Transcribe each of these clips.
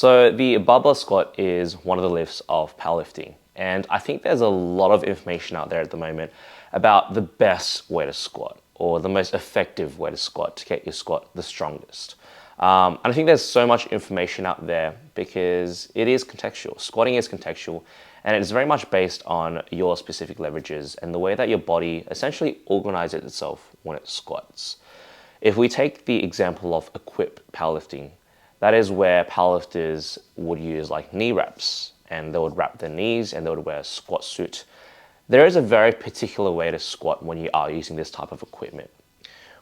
So the barbell squat is one of the lifts of powerlifting. And I think there's a lot of information out there at the moment about the best way to squat or the most effective way to squat to get your squat the strongest. And I think there's so much information out there because it is contextual. Squatting is contextual, and it's very much based on your specific leverages and the way that your body essentially organizes itself when it squats. If we take the example of equipped powerlifting, that is where powerlifters would use like knee wraps, and they would wrap their knees and they would wear a squat suit. There is a very particular way to squat when you are using this type of equipment.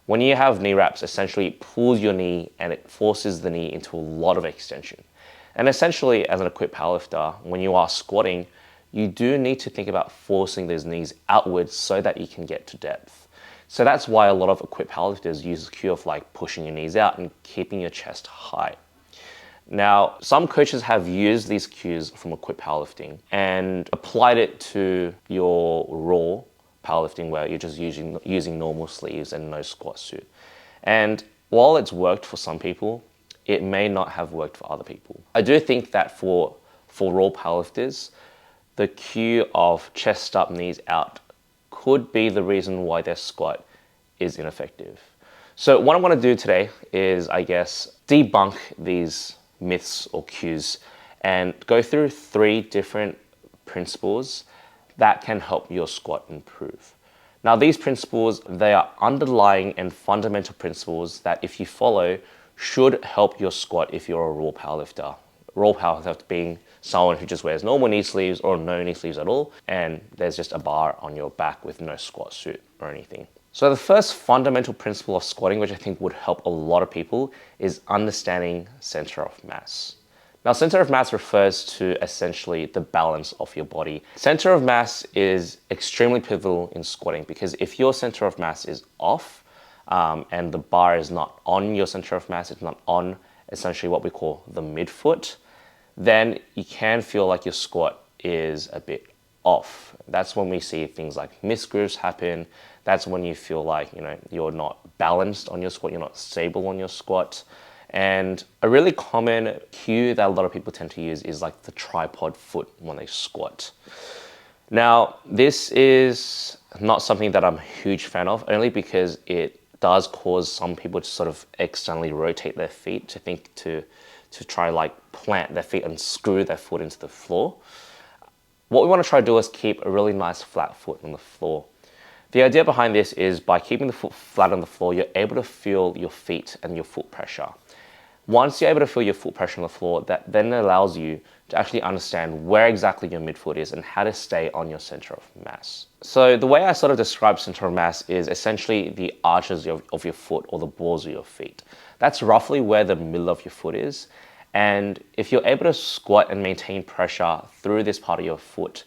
When you have knee wraps, essentially it pulls your knee and it forces the knee into a lot of extension. And essentially, as an equipped powerlifter, when you are squatting, you do need to think about forcing those knees outwards so that you can get to depth. So that's why a lot of equipped powerlifters use the cue of like pushing your knees out and keeping your chest high. Now, some coaches have used these cues from equipped powerlifting and applied it to your raw powerlifting where you're just using normal sleeves and no squat suit. And while it's worked for some people, it may not have worked for other people. I do think that for raw powerlifters, the cue of chest up, knees out could be the reason why their squat is ineffective. So what I'm going to do today is, I guess, debunk these myths or cues and go through 3 different principles that can help your squat improve. Now, these principles, they are underlying and fundamental principles that if you follow should help your squat if you're a raw powerlifter. Raw powerlifter being someone who just wears normal knee sleeves or no knee sleeves at all, and there's just a bar on your back with no squat suit or anything. So the first fundamental principle of squatting, which I think would help a lot of people, is understanding center of mass. Now, center of mass refers to essentially the balance of your body. Center of mass is extremely pivotal in squatting because if your center of mass is off and the bar is not on your center of mass, it's not on essentially what we call the midfoot, then you can feel like your squat is a bit off. That's when we see things like misgrooves happen. That's when you feel like, you're not balanced on your squat, you're not stable on your squat. And a really common cue that a lot of people tend to use is like the tripod foot when they squat. Now, this is not something that I'm a huge fan of, only because it does cause some people to sort of externally rotate their feet to try like plant their feet and screw their foot into the floor. What we want to try to do is keep a really nice flat foot on the floor. The idea behind this is by keeping the foot flat on the floor, you're able to feel your feet and your foot pressure. Once you're able to feel your foot pressure on the floor, that then allows you to actually understand where exactly your midfoot is and how to stay on your center of mass. So the way I sort of describe center of mass is essentially the arches of your foot or the balls of your feet. That's roughly where the middle of your foot is. And if you're able to squat and maintain pressure through this part of your foot,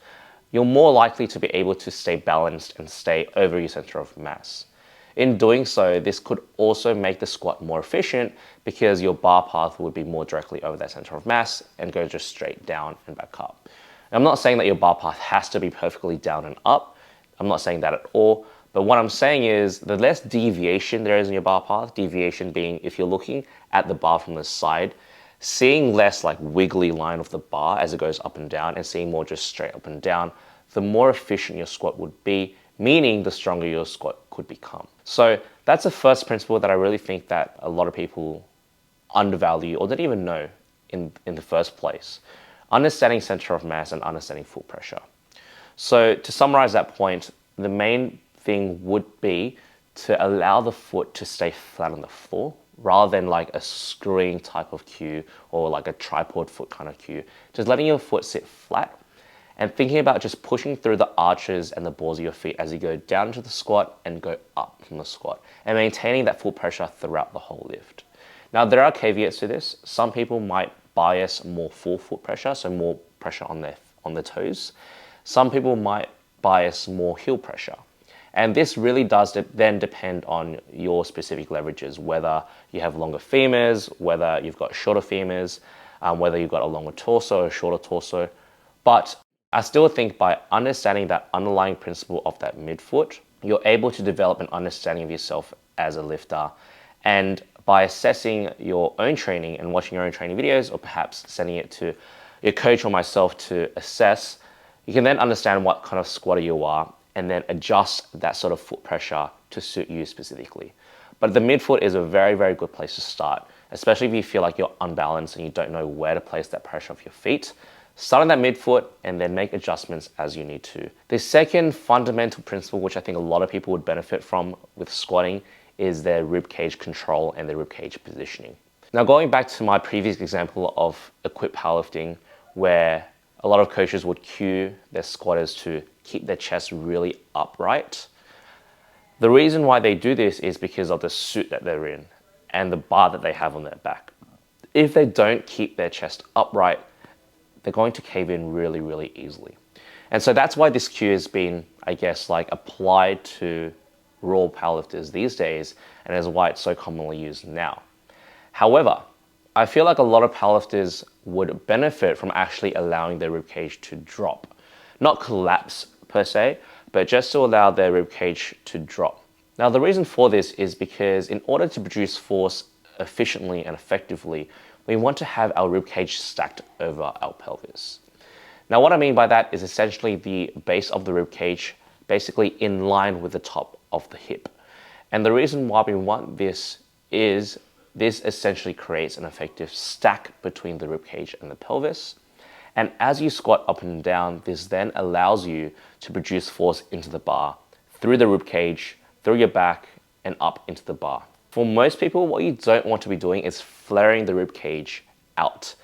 you're more likely to be able to stay balanced and stay over your center of mass. In doing so, this could also make the squat more efficient because your bar path would be more directly over that center of mass and go just straight down and back up. And I'm not saying that your bar path has to be perfectly down and up. I'm not saying that at all. But what I'm saying is the less deviation there is in your bar path, deviation being if you're looking at the bar from the side, seeing less like wiggly line of the bar as it goes up and down and seeing more just straight up and down, the more efficient your squat would be, meaning the stronger your squat could become. So that's the first principle that I really think that a lot of people undervalue or don't even know in the first place. Understanding center of mass and understanding foot pressure. So to summarize that point, the main thing would be to allow the foot to stay flat on the floor rather than like a screwing type of cue or like a tripod foot kind of cue. Just letting your foot sit flat and thinking about just pushing through the arches and the balls of your feet as you go down into the squat and go up from the squat and maintaining that full pressure throughout the whole lift. Now, there are caveats to this. Some people might bias more full foot pressure, so more pressure on the toes. Some people might bias more heel pressure. And this really does then depend on your specific leverages, whether you have longer femurs, whether you've got shorter femurs, whether you've got a longer torso or a shorter torso. But I still think by understanding that underlying principle of that midfoot, you're able to develop an understanding of yourself as a lifter. And by assessing your own training and watching your own training videos, or perhaps sending it to your coach or myself to assess, you can then understand what kind of squatter you are and then adjust that sort of foot pressure to suit you specifically. But the midfoot is a very, very good place to start, especially if you feel like you're unbalanced and you don't know where to place that pressure of your feet. Start on that midfoot and then make adjustments as you need to. The second fundamental principle, which I think a lot of people would benefit from with squatting, is their rib cage control and their rib cage positioning. Now, going back to my previous example of equipped powerlifting, where a lot of coaches would cue their squatters to keep their chest really upright. The reason why they do this is because of the suit that they're in and the bar that they have on their back. If they don't keep their chest upright, they're going to cave in really, really easily. And so that's why this cue has been, I guess, like applied to raw powerlifters these days, and is why it's so commonly used now. However, I feel like a lot of powerlifters would benefit from actually allowing their ribcage to drop. Not collapse per se, but just to allow their ribcage to drop. Now, the reason for this is because in order to produce force efficiently and effectively, we want to have our ribcage stacked over our pelvis. Now, what I mean by that is essentially the base of the ribcage basically in line with the top of the hip. And the reason why we want this is this essentially creates an effective stack between the ribcage and the pelvis. And as you squat up and down, this then allows you to produce force into the bar, through the ribcage, through your back, and up into the bar. For most people, what you don't want to be doing is flaring the ribcage out.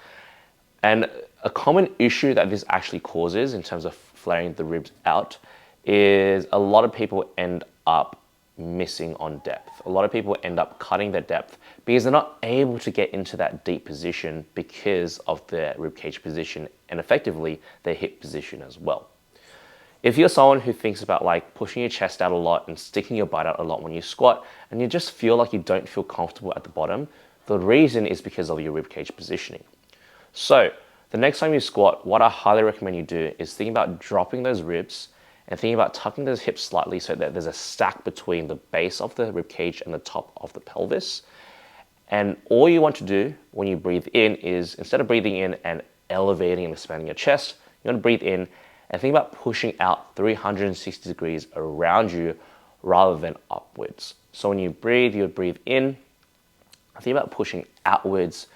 And a common issue that this actually causes in terms of flaring the ribs out is a lot of people end up missing on depth. A lot of people end up cutting their depth because they're not able to get into that deep position because of their ribcage position and effectively their hip position as well. If you're someone who thinks about like pushing your chest out a lot and sticking your butt out a lot when you squat, and you just feel like you don't feel comfortable at the bottom, the reason is because of your ribcage positioning. So the next time you squat, what I highly recommend you do is think about dropping those ribs and thinking about tucking those hips slightly so that there's a stack between the base of the ribcage and the top of the pelvis. And all you want to do when you breathe in is, instead of breathing in and elevating and expanding your chest, you want to breathe in and think about pushing out 360 degrees around you rather than upwards. So when you breathe, you would breathe in, think about pushing outwards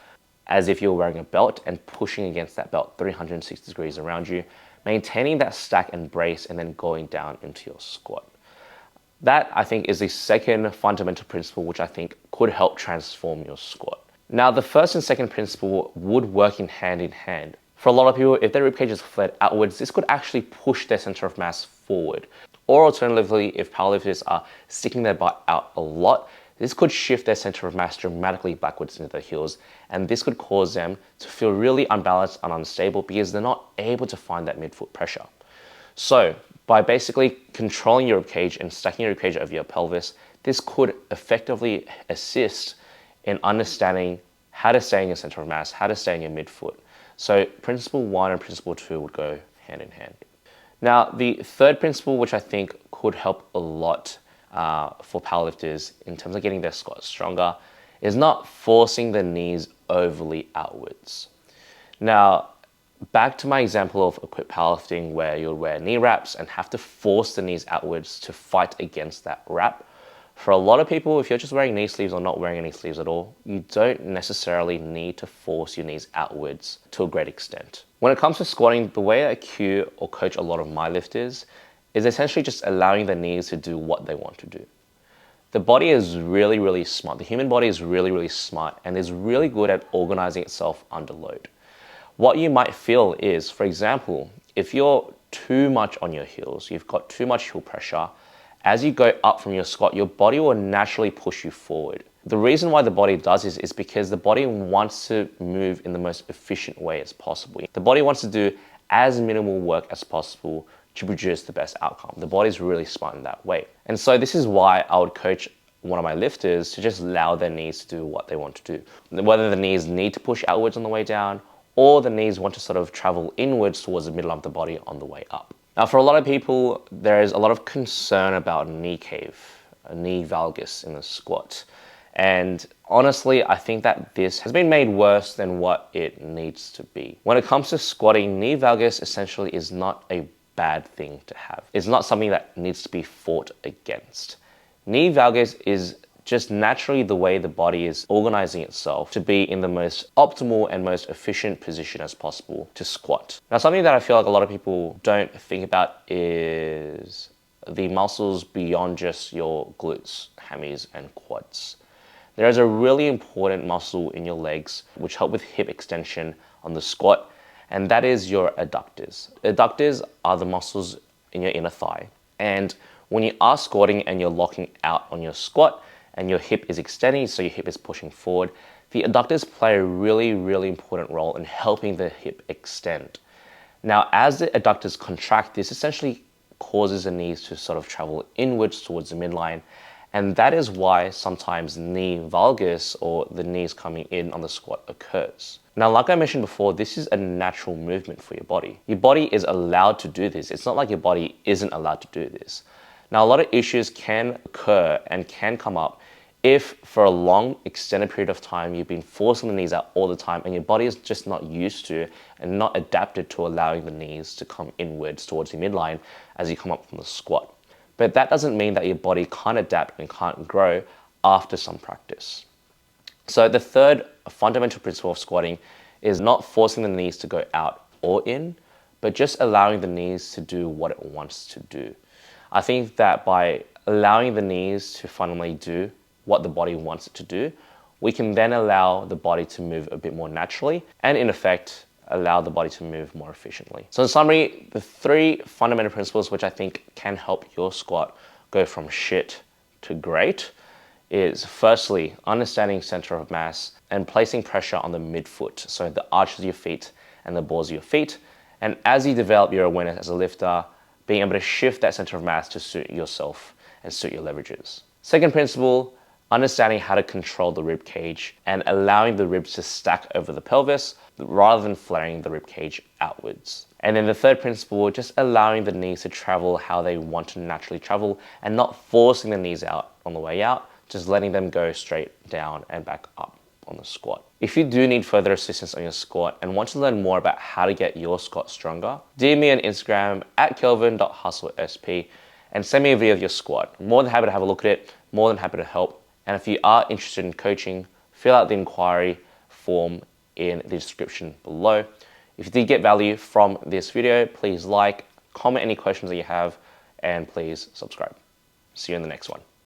as if you're wearing a belt and pushing against that belt 360 degrees around you, maintaining that stack and brace, and then going down into your squat. That, I think, is the second fundamental principle which I think could help transform your squat. Now, the first and second principle would work in hand. For a lot of people, if their ribcage is flared outwards, this could actually push their center of mass forward. Or alternatively, if powerlifters are sticking their butt out a lot, this could shift their center of mass dramatically backwards into their heels, and this could cause them to feel really unbalanced and unstable because they're not able to find that midfoot pressure. So by basically controlling your ribcage and stacking your ribcage over your pelvis, this could effectively assist in understanding how to stay in your center of mass, how to stay in your midfoot. So principle 1 and principle 2 would go hand in hand. Now, the third principle, which I think could help a lot for powerlifters in terms of getting their squat stronger, is not forcing the knees overly outwards. Now, back to my example of equipped powerlifting where you'll wear knee wraps and have to force the knees outwards to fight against that wrap. For a lot of people, if you're just wearing knee sleeves or not wearing any sleeves at all, you don't necessarily need to force your knees outwards to a great extent. When it comes to squatting, the way I cue or coach a lot of my lifters is essentially just allowing the knees to do what they want to do. The body is really, really smart. The human body is really, really smart and is really good at organizing itself under load. What you might feel is, for example, if you're too much on your heels, you've got too much heel pressure, as you go up from your squat, your body will naturally push you forward. The reason why the body does this is because the body wants to move in the most efficient way as possible. The body wants to do as minimal work as possible to produce the best outcome. The body's really smart in that way. And so this is why I would coach one of my lifters to just allow their knees to do what they want to do. Whether the knees need to push outwards on the way down, or the knees want to sort of travel inwards towards the middle of the body on the way up. Now, for a lot of people, there is a lot of concern about knee cave, a knee valgus in the squat. And honestly, I think that this has been made worse than what it needs to be. When it comes to squatting, knee valgus essentially is not a bad thing to have. It's not something that needs to be fought against. Knee valgus is just naturally the way the body is organizing itself to be in the most optimal and most efficient position as possible to squat. Now, something that I feel like a lot of people don't think about is the muscles beyond just your glutes, hammies, and quads. There is a really important muscle in your legs which help with hip extension on the squat, and that is your adductors. Adductors are the muscles in your inner thigh. And when you are squatting and you're locking out on your squat and your hip is extending, so your hip is pushing forward, the adductors play a really, really important role in helping the hip extend. Now, as the adductors contract, this essentially causes the knees to sort of travel inwards towards the midline. And that is why sometimes knee valgus, or the knees coming in on the squat, occurs. Now, like I mentioned before, this is a natural movement for your body. Your body is allowed to do this. It's not like your body isn't allowed to do this. Now, a lot of issues can occur and can come up if for a long extended period of time you've been forcing the knees out all the time and your body is just not used to and not adapted to allowing the knees to come inwards towards the midline as you come up from the squat. But that doesn't mean that your body can't adapt and can't grow after some practice. So the third fundamental principle of squatting is not forcing the knees to go out or in, but just allowing the knees to do what it wants to do. I think that by allowing the knees to fundamentally do what the body wants it to do, we can then allow the body to move a bit more naturally and in effect allow the body to move more efficiently. So in summary, the three fundamental principles which I think can help your squat go from shit to great is firstly, understanding center of mass and placing pressure on the midfoot, so the arches of your feet and the balls of your feet. And as you develop your awareness as a lifter, being able to shift that center of mass to suit yourself and suit your leverages. Second principle, understanding how to control the rib cage and allowing the ribs to stack over the pelvis rather than flaring the rib cage outwards. And then the third principle, just allowing the knees to travel how they want to naturally travel and not forcing the knees out on the way out, just letting them go straight down and back up on the squat. If you do need further assistance on your squat and want to learn more about how to get your squat stronger, DM me on Instagram at kelvin.hustlesp and send me a video of your squat. More than happy to have a look at it, more than happy to help. And if you are interested in coaching, fill out the inquiry form in the description below. If you did get value from this video, please like, comment any questions that you have, and please subscribe. See you in the next one.